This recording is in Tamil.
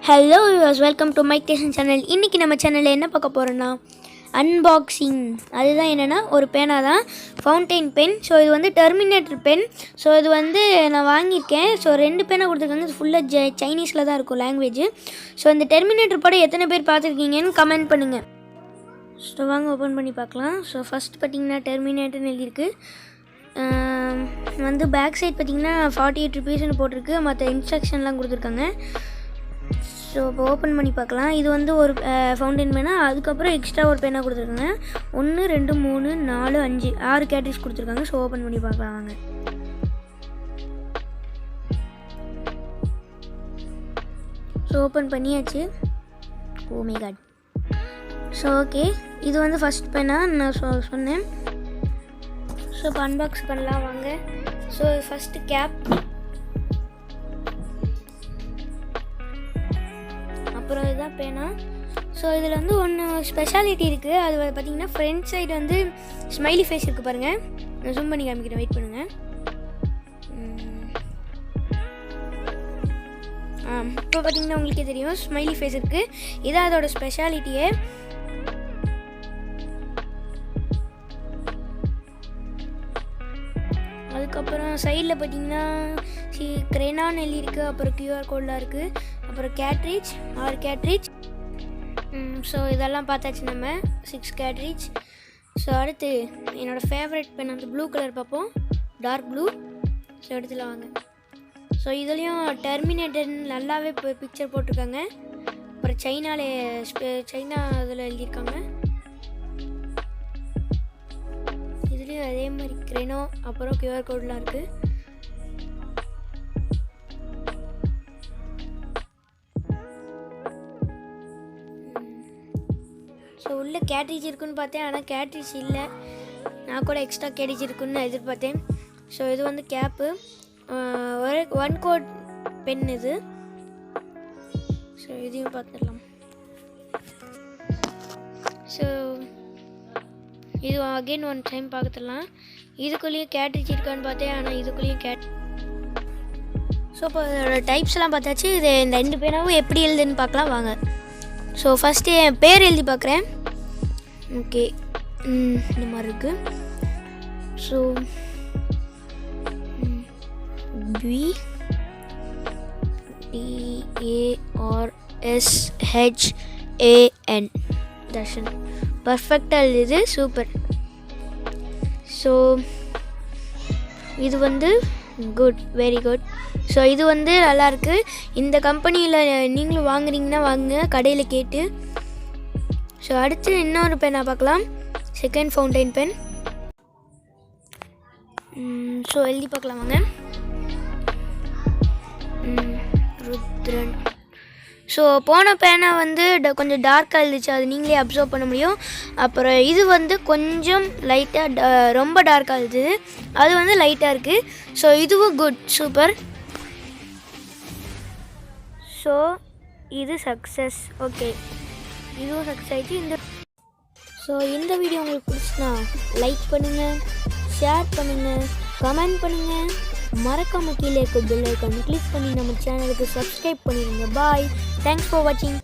Hello use welcome to my station channel. இன்றைக்கி நம்ம சேனலில் என்ன பார்க்க போகிறோன்னா அன்பாக்சிங். அதுதான் என்னென்னா ஒரு பேனா தான், ஃபவுண்டைன் பென். ஸோ இது வந்து டெர்மினேட்டர் பென். ஸோ இது வந்து நான் வாங்கியிருக்கேன். ஸோ 2 பேனா கொடுத்துருக்காங்க. இது ஃபுல்லாக சைனீஸில் தான் இருக்கும் லாங்குவேஜ். ஸோ இந்த டெர்மினேட்டர் படம் எத்தனை பேர் பார்த்துருக்கீங்கன்னு கமெண்ட் பண்ணுங்கள். ஸோ வாங்க ஓப்பன் பண்ணி பார்க்கலாம். ஸோ ஃபஸ்ட் பார்த்திங்கன்னா டெர்மினேட்டர்னு எழுதியிருக்கு. வந்து பேக் சைட் பார்த்திங்கன்னா 48 ருபீஸ்னு போட்டிருக்கு. மற்ற இன்ஸ்ட்ரக்ஷன்லாம் கொடுத்துருக்காங்க. ஸோ இப்போ ஓப்பன் பண்ணி பார்க்கலாம். இது வந்து ஒரு ஃபவுண்டைன் பேனா. அதுக்கப்புறம் எக்ஸ்ட்ரா ஒரு பேனா கொடுத்துருக்காங்க. 1 2 3 4 5 6 கேட்ரிட்ஜ் கொடுத்துருக்காங்க. ஸோ ஓப்பன் பண்ணி பார்க்கலாம் வாங்க. ஸோ ஓப்பன் பண்ணியாச்சு. Oh my God. So okay, இது வந்து ஃபஸ்ட் பேனா நான் சொன்னேன். ஸோ இப்போ அன்பாக்ஸ் பண்ணலாம் வாங்க. ஸோ ஃபஸ்ட்டு கேப், அப்புறம் இதுதான் பேனா. ஸோ இதில் வந்து ஒன்று ஸ்பெஷாலிட்டி இருக்குது. அது பார்த்திங்கன்னா ஃப்ரண்ட் சைடு வந்து ஸ்மைலி ஃபேஸ் இருக்குது பாருங்கள். நான் ஜூம் பண்ணி காமிக்கிறேன், வெயிட் பண்ணுங்கள். இப்போ பார்த்திங்கன்னா உங்களுக்கே தெரியும் ஸ்மைலி ஃபேஸ் இருக்குது. இதான் அதோட ஸ்பெஷாலிட்டியே. அதுக்கப்புறம் சைடில் பார்த்திங்கன்னா கிரேனான்னு எழுதியிருக்கு. அப்புறம் கியூஆர் கோடெலாம் இருக்குது. அப்புறம் கேட்ரிட்ஜ் 6 கேட்ரிட்ஜ். ஸோ இதெல்லாம் பார்த்தாச்சு நம்ம 6 கேட்ரிட்ஜ். ஸோ அடுத்து என்னோடய ஃபேவரட் பென் அந்த ப்ளூ கலர் பார்ப்போம், டார்க் ப்ளூ. ஸோ எடுத்துலாம் வாங்க. ஸோ இதுலேயும் டெர்மினேட்டர் நல்லாவே இப்போ பிக்சர் போட்டிருக்காங்க. அப்புறம் சைனா இதில் எழுதியிருக்காங்க. இதுலேயும் அதே மாதிரி கிரெனோ அப்புறம் கியூஆர் கோடெலாம் இருக்குது. ஸோ உள்ளே கேட்ரிட்ஜ் இருக்குன்னு பார்த்தேன், ஆனால் கேட்ரிட்ஜ் இல்லை. நான் கூட எக்ஸ்ட்ரா கேட்ரிட்ஜ் இருக்குன்னு நான் எதிர்பார்த்தேன். ஸோ இது வந்து கேப்பு, ஒரு 1 கோட் பென் இது. ஸோ இதையும் பார்த்துடலாம். ஸோ இது அகெயின் ஒன் டைம் பார்த்துடலாம். இதுக்குள்ளேயும் கேட்ரிட்ஜ் இருக்கான்னு பார்த்தேன், ஆனால் இதுக்குள்ளேயும் ஸோ இப்போ இதோட டைப்ஸ்லாம் பார்த்தாச்சு. இது இந்த 2 பேனாவும் எப்படி எழுதுன்னு பார்க்கலாம் வாங்க. ஸோ ஃபஸ்ட்டு என் பேர் எழுதி பார்க்குறேன். ஓகே, இந்த மாதிரி இருக்குது. So BDARSHAN Darshan. பர்ஃபெக்டாக எழுது, சூப்பர். ஸோ இது வந்து குட், வெரி குட். ஸோ இது வந்து நல்லாயிருக்கு. இந்த கம்பெனியில் நீங்களும் வாங்குறீங்கன்னா வாங்க, கடையில் கேட்டு. ஸோ அடுத்து இன்னொரு பென்னா பார்க்கலாம், செகண்ட் ஃபவுண்டைன் பென். ஸோ எழுதி பார்க்கலாம் வாங்க. ருத்ரன். ஸோ போன பேனா வந்து கொஞ்சம் டார்க்காக இருந்துச்சு, அது நீங்களே அப்சர்வ் பண்ண முடியும். அப்புறம் இது வந்து கொஞ்சம் லைட்டாக ரொம்ப டார்க்காக இருந்துச்சு, அது வந்து லைட்டாக இருக்குது. ஸோ இதுவும் குட், சூப்பர். ஸோ இது சக்ஸஸ். ஓகே, இதுவும் சக்ஸஸ் ஆகிடுச்சு. இந்த வீடியோ உங்களுக்கு பிடிச்சினா லைக் பண்ணுங்கள், ஷேர் பண்ணுங்கள், கமெண்ட் பண்ணுங்கள். மறக்காமல் கீழே இருக்க பெல் ஐக்கான் கிளிக் பண்ணி நம்ம சேனலுக்கு சப்ஸ்கிரைப் பண்ணிடுங்க. பாய், தேங்க்ஸ் ஃபார் வாட்சிங்.